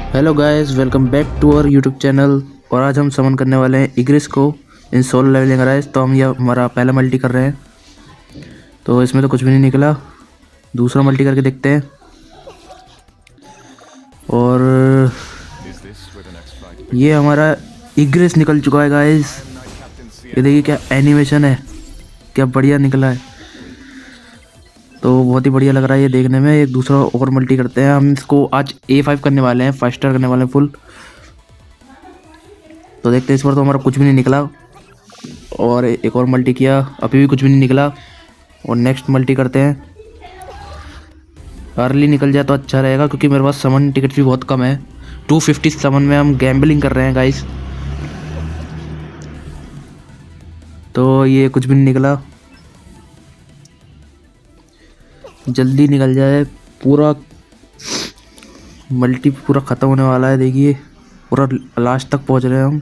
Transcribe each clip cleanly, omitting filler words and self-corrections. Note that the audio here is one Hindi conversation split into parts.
Hello guys, welcome back to our YouTube channel. और आज हम समन करने वाले हैं इग्रिस को इन सोलो लेवलिंग राइज। तो हम ये हमारा पहला मल्टी कर रहे हैं। तो इसमें तो कुछ भी नहीं निकला। दूसरा मल्टी करके देखते हैं। और ये हमारा इग्रिस निकल चुका है गाइस। ये देखिए क्या एनिमेशन है, क्या बढ़िया निकला है। तो बहुत ही बढ़िया लग रहा है ये देखने में। एक दूसरा और मल्टी करते हैं। हम इसको आज A5 करने वाले हैं, 5 स्टार करने वाले हैं फुल। तो देखते हैं, इस बार तो हमारा कुछ भी नहीं निकला। और एक और मल्टी किया, अभी भी कुछ भी नहीं निकला। और नेक्स्ट मल्टी करते हैं। अर्ली निकल जाए तो अच्छा रहेगा, क्योंकि मेरे पास समन टिकट भी बहुत कम है। 250 समन में हम गैम्बलिंग कर रहे हैं गाइस। तो ये कुछ भी नहीं निकला। जल्दी निकल जाए, पूरा मल्टी पूरा ख़त्म होने वाला है। देखिए पूरा लास्ट तक पहुंच रहे हैं हम।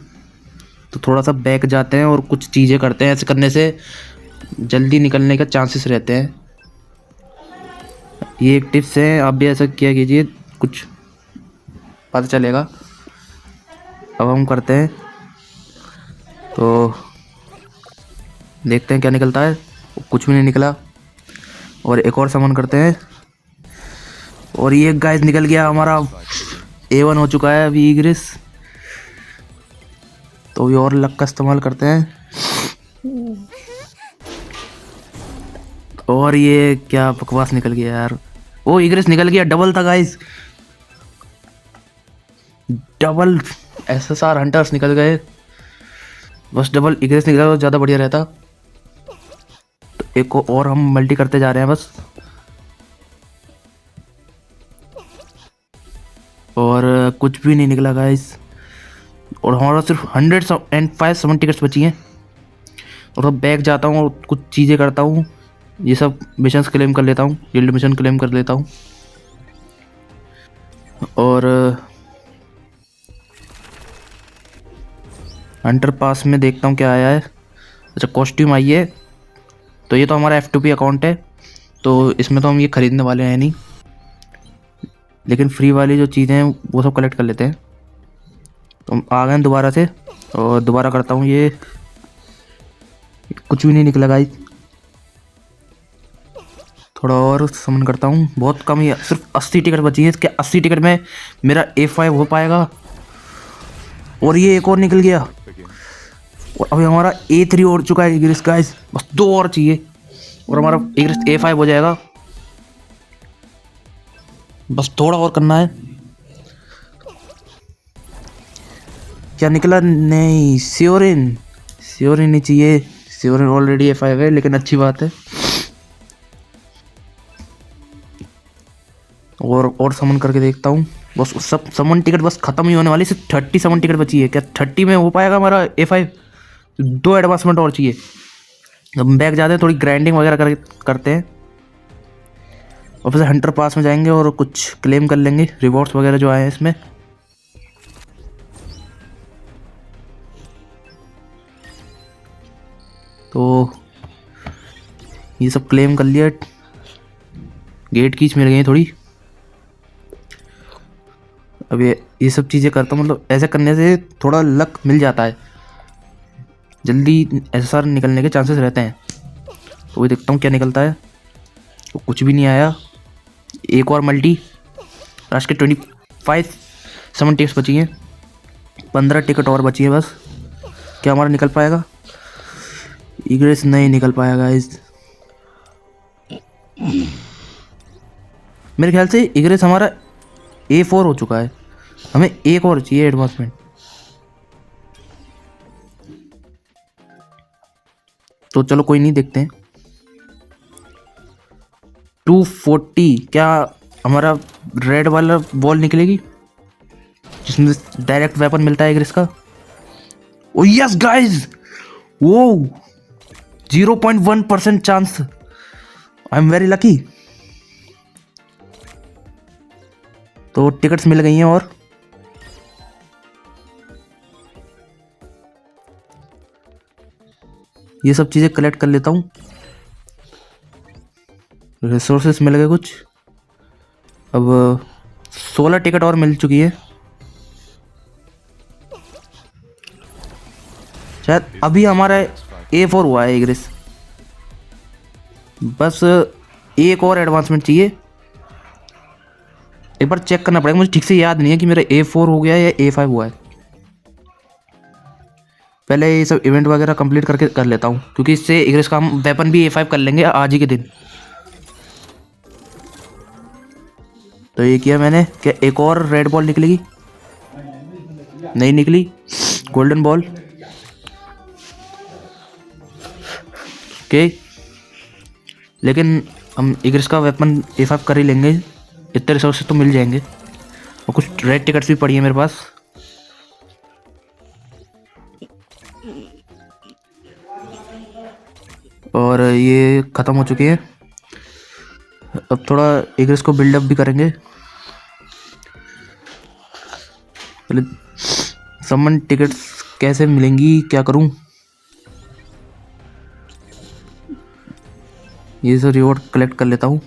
तो थोड़ा सा बैक जाते हैं और कुछ चीज़ें करते हैं। ऐसे करने से जल्दी निकलने का चांसेस रहते हैं। ये एक टिप्स है, आप भी ऐसा किया कीजिए, कुछ पता चलेगा। अब हम करते हैं, तो देखते हैं क्या निकलता है। कुछ भी नहीं निकला। और एक और सामान करते हैं। और ये गाइस निकल गया, हमारा A1 हो चुका है अभी इग्रिस। तो ये और लक का इस्तेमाल करते हैं। और ये क्या बकवास निकल गया यार। ओ इग्रिस निकल गया, डबल था गाइस, डबल SSR हंटर्स निकल गए। बस डबल इग्रिस निकला तो ज़्यादा बढ़िया रहता। तो एक और हम मल्टी करते जा रहे हैं बस। और कुछ भी नहीं निकला गाइस। और हमारा सिर्फ 105 समन टिकट्स बची हैं। और अब बैक जाता हूँ और कुछ चीज़ें करता हूँ। ये सब मिशंस क्लेम कर लेता हूँ, गिल्ड मिशन क्लेम कर लेता हूँ। और हंटर पास में देखता हूँ क्या आया है। अच्छा, कॉस्ट्यूम आई है। तो ये तो हमारा F2P अकाउंट है, तो इसमें तो हम ये ख़रीदने वाले हैं नहीं। लेकिन फ्री वाली जो चीज़ें हैं वो सब कलेक्ट कर लेते हैं। तो हम आ गए दोबारा से, और दोबारा करता हूँ ये। कुछ भी नहीं निकला गाइस। थोड़ा और समन करता हूँ, बहुत कम ही, सिर्फ 80 टिकट बची है। क्या 80 टिकट में मेरा A5 हो पाएगा? और ये एक और निकल गया। और अभी हमारा A3 हो चुका है इग्रिस गाइस। बस 2 और चाहिए और हमारा इग्रिस A5 हो जाएगा। बस थोड़ा और करना है। क्या निकला? नहीं, श्योरिन। श्योरिन नहीं चाहिए, श्योरिन ऑलरेडी A5 है, लेकिन अच्छी बात है। और समन करके देखता हूँ। बस सब समन टिकट बस ख़त्म ही होने वाली। सिर्फ 30 समन टिकट बची है। क्या 30 में हो पाएगा हमारा A5? 2 एडवांसमेंट और चाहिए। अब बैक जाते हैं, थोड़ी ग्राइंडिंग वगैरह करते हैं। और फिर हंटर पास में जाएंगे और कुछ क्लेम कर लेंगे, रिवॉर्ड्स वगैरह जो आए हैं इसमें। तो ये सब क्लेम कर लिया। गेट कीज मिल गई थोड़ी। अब ये सब चीज़ें करता हूँ, मतलब ऐसे करने से थोड़ा लक मिल जाता है, जल्दी SSR निकलने के चांसेस रहते हैं। तो वही देखता हूँ क्या निकलता है। तो कुछ भी नहीं आया। एक और मल्टी। लास्ट के 25 समन टिकट्स बची हैं, 15 टिकट और बची है बस। क्या हमारा निकल पाएगा? इग्रिस नहीं निकल पाएगा इस। मेरे ख्याल से इग्रिस हमारा A4 हो चुका है। हमें एक और चाहिए एडवांसमेंट। तो चलो कोई नहीं, देखते हैं। 240। क्या हमारा रेड वाला बॉल निकलेगी, जिसमें डायरेक्ट वेपन मिलता है इग्रिस का? ओ यस गाइस, वो 0.1% chance. I am very lucky. तो टिकट्स मिल गई हैं। और ये सब चीज़ें कलेक्ट कर लेता हूँ। रिसोर्सेस मिल गए कुछ। अब 16 टिकट और मिल चुकी है। शायद अभी हमारा A4 हुआ है एग्रेस। बस एक और एडवांसमेंट चाहिए। एक बार चेक करना पड़ेगा, मुझे ठीक से याद नहीं है कि मेरा A4 हो गया है या A5 हुआ है। पहले ये सब इवेंट वगैरह कंप्लीट करके कर लेता हूँ, क्योंकि इससे एग्रेस का हम वेपन भी A5 कर लेंगे आज ही के दिन। तो ये किया मैंने। क्या एक और रेड बॉल निकलेगी? नहीं निकली। Golden ball. ओके, लेकिन हम एग्रेस का वेपन A5 कर ही लेंगे, इतने रिसोर्सेज तो मिल जाएंगे। और कुछ रेड टिकट्स भी पड़ी है मेरे पास। और ये ख़त्म हो चुके हैं। अब थोड़ा एग्रेस को बिल्डअप भी करेंगे। पहले समन टिकट्स कैसे मिलेंगी, क्या करूं? ये सब रिवॉर्ड कलेक्ट कर लेता हूं।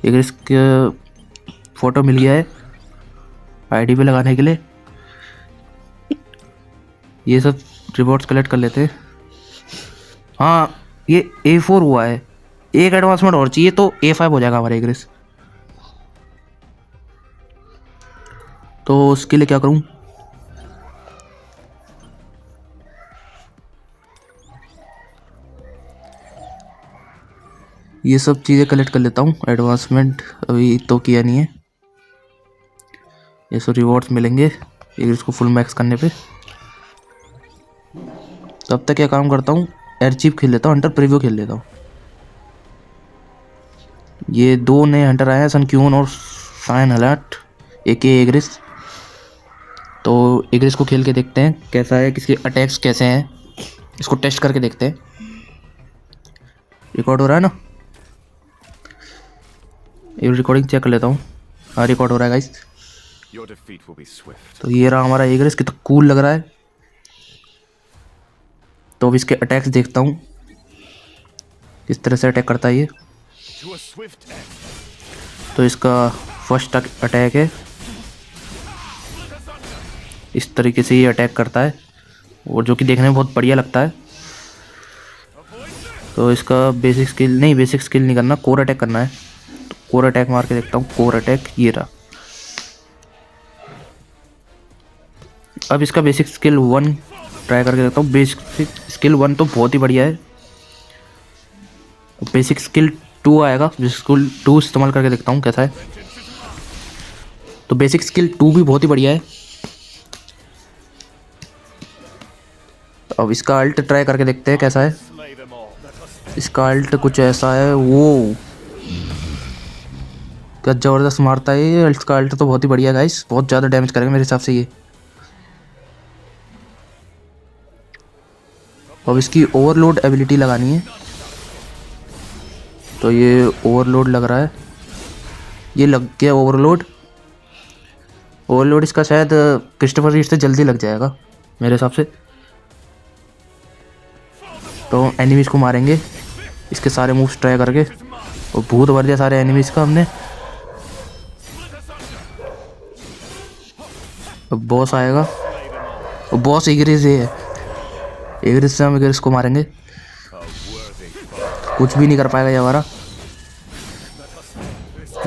एग्रेस का फोटो मिल गया है आईडी पे लगाने के लिए। ये सब रिवॉर्ड्स कलेक्ट कर लेते हैं। हाँ, ये A4 हुआ है, एक एडवांसमेंट और चाहिए तो A5 हो जाएगा हमारा एग्रेस। तो उसके लिए क्या करूं? ये सब चीज़ें कलेक्ट कर लेता हूँ। एडवांसमेंट अभी तो किया नहीं है। ये सब रिवॉर्ड्स मिलेंगे एग्रेस को फुल मैक्स करने पे। तब तक क्या काम करता हूँ, एयरचीफ खेल लेता हूँ, हंटर प्रीव्यू खेल लेता हूँ। ये दो नए हंटर आए हैं, सन क्यून और साइन हलाट AK एग्रेस। तो एग्रेस को खेल के देखते हैं कैसा है, किसके अटैक्स कैसे हैं, इसको टेस्ट करके देखते हैं। रिकॉर्ड हो रहा है ना? ये रिकॉर्डिंग चेक कर लेता हूँ। हाँ, रिकॉर्ड हो रहा है गाइस। तो ये रहा हमारा एग्रेस, कितना कूल लग रहा है। तो अब इसके अटैक्स देखता हूँ किस तरह से अटैक करता है ये। तो इसका फर्स्ट अटैक है, इस तरीके से ये अटैक करता है, और जो कि देखने में बहुत बढ़िया लगता है। तो इसका बेसिक स्किल नहीं करना, कोर अटैक करना है। तो कोर अटैक मार के देखता हूँ। कोर अटैक ये रहा। अब इसका बेसिक स्किल 1 ट्राई करके देखता हूँ। बेसिक स्किल 1 तो बहुत ही बढ़िया है। बेसिक स्किल 2 आएगा, बेसिक स्किल 2 इस्तेमाल करके देखता हूँ कैसा है। तो बेसिक स्किल 2 भी बहुत ही बढ़िया है। अब इसका अल्ट ट्राई करके देखते हैं कैसा है। इसका अल्ट कुछ ऐसा है। वो क्या ज़बरदस्त मारता है ये। इसका अल्ट तो बहुत ही बढ़िया गाइस, बहुत ज़्यादा डैमेज करेगा मेरे हिसाब से ये। अब इसकी ओवरलोड एबिलिटी लगानी है। तो ये ओवरलोड लग रहा है, ये लग गया ओवरलोड। ओवरलोड इसका शायद क्रिस्टोफर रीड से जल्दी लग जाएगा मेरे हिसाब से। तो एनिमीज को मारेंगे इसके सारे मूव्स ट्राई करके, और भूत भर दिया सारे एनिमीज का हमने। अब बॉस आएगा, और बॉस एग्रेस है। एग्रेस से हम एग्रेस को मारेंगे, कुछ भी नहीं कर पाएगा ये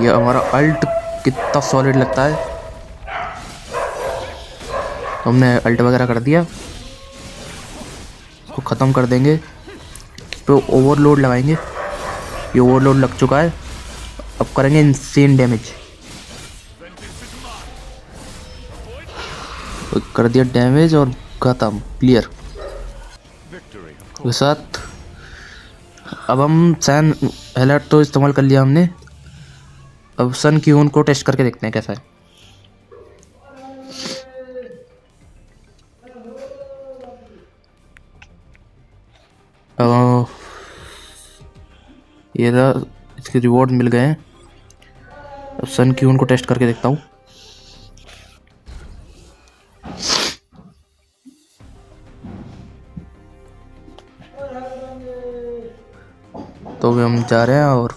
हमारा अल्ट कितना सॉलिड लगता है। तो हमने अल्ट वगैरह कर दिया, इसको ख़त्म कर देंगे। तो ओवरलोड लगाएंगे, ये ओवरलोड लग चुका है। अब करेंगे इंसेन डैमेज। कर दिया डैमेज और खत्म, क्लियर के साथ। अब हम सैन हेलर्ट तो इस्तेमाल कर लिया हमने। अब सन क्यून को टेस्ट करके देखते हैं कैसा है। ये रहा, इसके रिवॉर्ड मिल गए हैं। अब सन क्यून को टेस्ट करके देखता हूँ। तो अभी हम जा रहे हैं और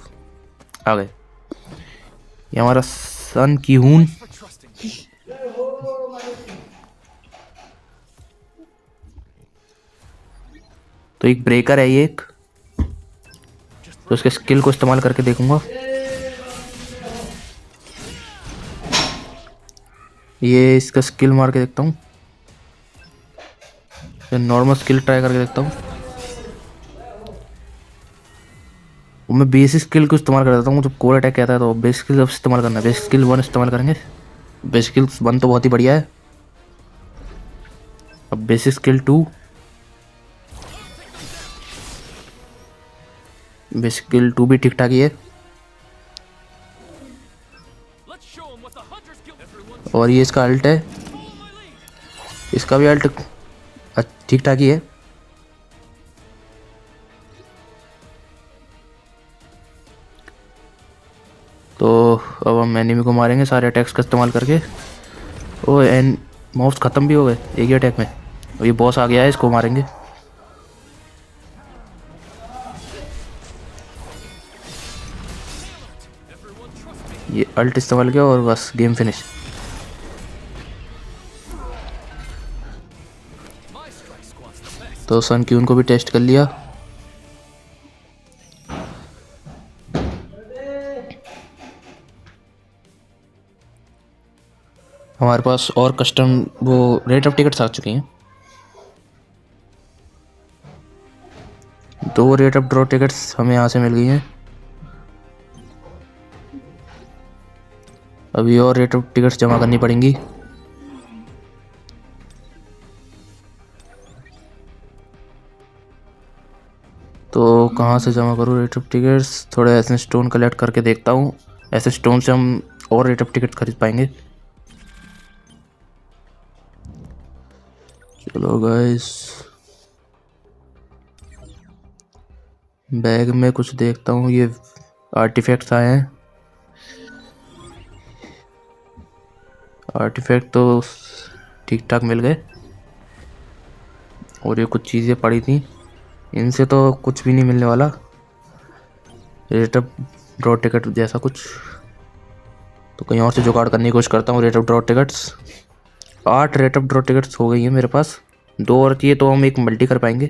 आ गए। ये हमारा सन क्यून। तो एक ब्रेकर है ये एक, तो उसके स्किल को इस्तेमाल करके देखूंगा। ये इसका स्किल मार के देखता हूँ, नॉर्मल स्किल ट्राई करके देखता हूँ। मैं बेसिक स्किल को इस्तेमाल कर देता हूँ। जब कोर अटैक कहता है तो बेसिक स्किल इस्तेमाल करना है। बेसिक स्किल 1 इस्तेमाल करेंगे। बेसिक स्किल 1 तो बहुत ही बढ़िया है। अब बेसिक स्किल 2, बेसिक स्किल 2 भी ठीक ठाक ही है। और ये इसका अल्ट है, इसका भी अल्ट ठीक ठाक ही है। तो अब हम एनिमी को मारेंगे सारे अटैक्स का इस्तेमाल करके। ओ एंड मॉब्स ख़त्म भी हो गए एक ही अटैक में। और ये बॉस आ गया है, इसको मारेंगे। ये अल्ट इस्तेमाल किया और बस गेम फिनिश। तो सन क्यून को भी टेस्ट कर लिया। हमारे पास और कस्टम वो रेट ऑफ टिकट्स आ चुकी हैं। 2 रेट ऑफ ड्रॉ टिकट्स हमें यहाँ से मिल गई हैं। अभी और रेट ऑफ टिकट्स जमा करनी पड़ेंगी। तो कहाँ से जमा करूँ रेट ऑफ टिकट्स? थोड़े ऐसे स्टोन कलेक्ट करके देखता हूँ। ऐसे स्टोन से हम और रेट ऑफ टिकट खरीद पाएंगे। चलो गाइस, बैग में कुछ देखता हूँ। ये आर्टिफैक्ट्स आए हैं। आर्टिफैक्ट तो ठीक ठाक मिल गए। और ये कुछ चीज़ें पड़ी थी, इनसे तो कुछ भी नहीं मिलने वाला। रेट ऑफ ड्रॉ टिकट जैसा कुछ, तो कहीं और से जुगाड़ करने की कोशिश करता हूँ। Rate of draw tickets 8 rate of draw tickets हो गई हैं मेरे पास। 2 और चाहिए तो हम एक मल्टी कर पाएंगे।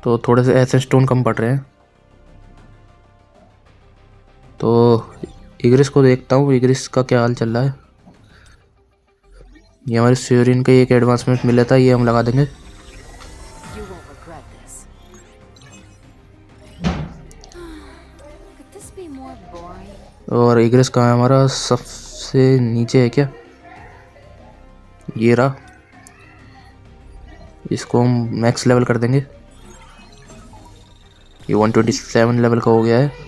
तो थोड़े से ऐसे स्टोन कम पड़ रहे हैं। तो इग्रिस को देखता हूँ, इग्रिस का क्या हाल चल रहा है। ये हमारे स्योरिन का एक एडवांसमेंट मिला था, ये हम लगा देंगे। और इग्रिस कहाँ है हमारा? सबसे नीचे है क्या? ये रहा। इसको हम मैक्स लेवल कर देंगे। ये 127 लेवल का हो गया है।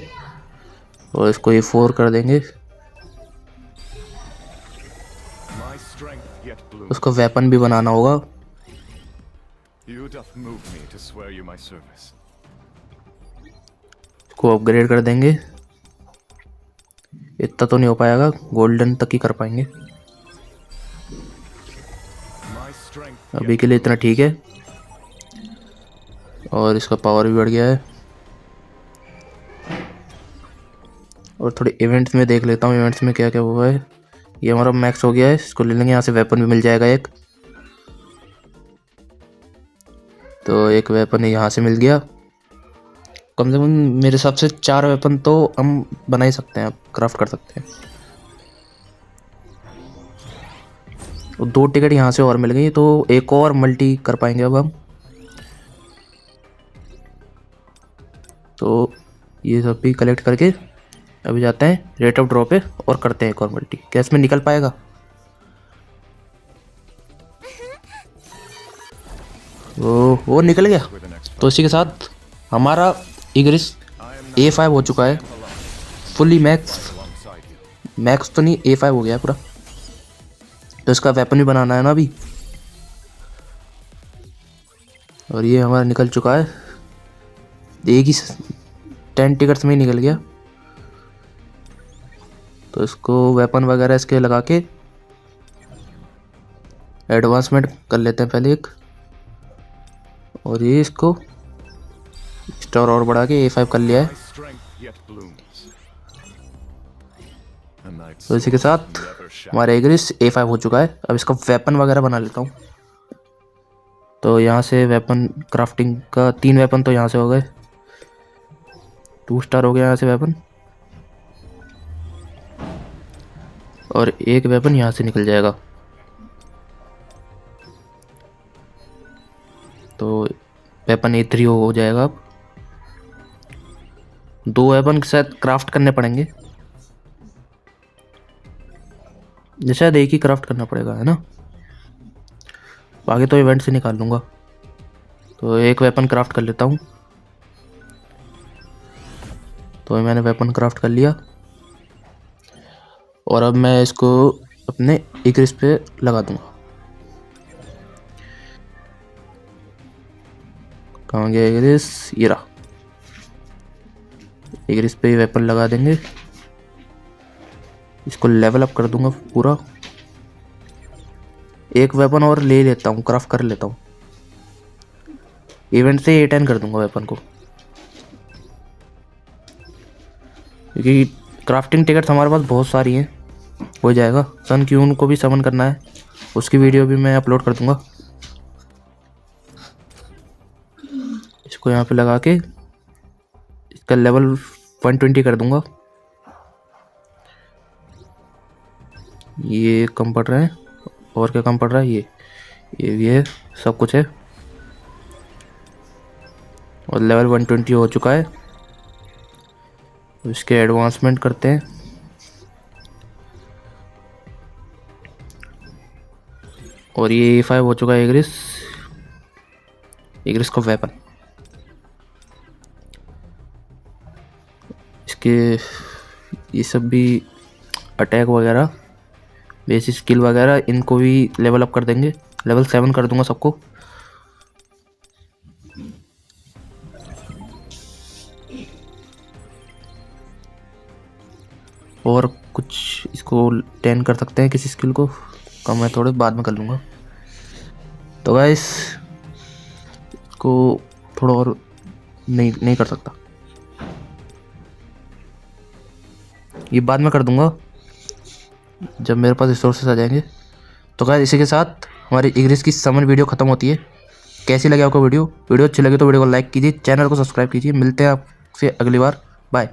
और इसको ये 4 कर देंगे। उसको वेपन भी बनाना होगा। इसको अपग्रेड कर देंगे। इतना तो नहीं हो पाएगा, गोल्डन तक ही कर पाएंगे। अभी के लिए इतना ठीक है। और इसका पावर भी बढ़ गया है। और थोड़े इवेंट्स में देख लेता हूँ, इवेंट्स में क्या क्या हुआ है। ये हमारा मैक्स हो गया है, इसको ले लेंगे। यहाँ से वेपन भी मिल जाएगा एक। तो एक वेपन यहाँ से मिल गया। कम से कम मेरे हिसाब से 4 वेपन तो हम बना ही सकते हैं, क्राफ्ट कर सकते हैं। और 2 टिकट यहाँ से और मिल गई, तो एक और मल्टी कर पाएंगे अब हम। तो ये सब भी कलेक्ट करके अभी जाते हैं रेट ऑफ ड्रॉ पे और करते हैं एक और मल्टी। क्या इसमें निकल पाएगा? वो निकल गया। तो इसी के साथ हमारा इग्रिस A5 हो चुका है, फुली मैक्स तो नहीं, A5 हो गया पूरा। तो इसका वेपन भी बनाना है ना अभी। और ये हमारा निकल चुका है, एक ही 10 टिकट्स में ही निकल गया। तो इसको वेपन वगैरह इसके लगा के एडवांसमेंट कर लेते हैं पहले एक। और ये इसको स्टार और बढ़ा के A5 कर लिया है। तो इसी के साथ हमारा इग्रिस A5 हो चुका है। अब इसका वेपन वगैरह बना लेता हूँ। तो यहाँ से वेपन क्राफ्टिंग का 3 वेपन तो यहाँ से हो गए, 2 स्टार हो गया यहाँ से वेपन, और एक वेपन यहाँ से निकल जाएगा। तो वेपन A3 हो जाएगा। अब 2 वेपन के साथ क्राफ्ट करने पड़ेंगे, शायद एक ही क्राफ्ट करना पड़ेगा, है ना। आगे तो इवेंट से निकाल लूँगा। तो एक वेपन क्राफ्ट कर लेता हूँ। तो मैंने वेपन क्राफ्ट कर लिया और अब मैं इसको अपने इग्रिस पे लगा दूंगा। कहाँ गया इग्रिस, ये रहा। इग्रिस पे वेपन लगा देंगे, इसको लेवल अप कर दूंगा पूरा। एक वेपन और ले लेता हूँ, क्राफ्ट कर लेता हूँ, इवेंट से A10 कर दूंगा वेपन को, क्योंकि क्राफ्टिंग टिकट्स हमारे पास बहुत सारी हैं, हो जाएगा। सन क्यून को भी समन करना है, उसकी वीडियो भी मैं अपलोड कर दूंगा। इसको यहाँ पे लगा के इसका लेवल 120 कर दूंगा। ये कम पड़ रहा है, और क्या कम पड़ रहा है, ये सब कुछ है, और लेवल 120 हो चुका है। इसके एडवांसमेंट करते हैं, और ये A5 हो चुका है इग्रिस का वेपन। इसके ये सब भी अटैक वगैरह, बेसिक स्किल वगैरह, इनको भी लेवल अप कर देंगे, लेवल 7 कर दूंगा सबको। और कुछ इसको 10 कर सकते हैं, किसी स्किल को कम मैं थोड़े बाद में कर लूँगा। तो गाइस इसको थोड़ा और नहीं कर सकता, ये बाद में कर दूंगा जब मेरे पास रिसोर्सेस आ जाएंगे। तो गाइस इसी के साथ हमारी इग्रिस की समन वीडियो ख़त्म होती है। कैसी लगी आपको वीडियो अच्छी लगी तो वीडियो को लाइक कीजिए, चैनल को सब्सक्राइब कीजिए। मिलते हैं आपसे अगली बार, बाय।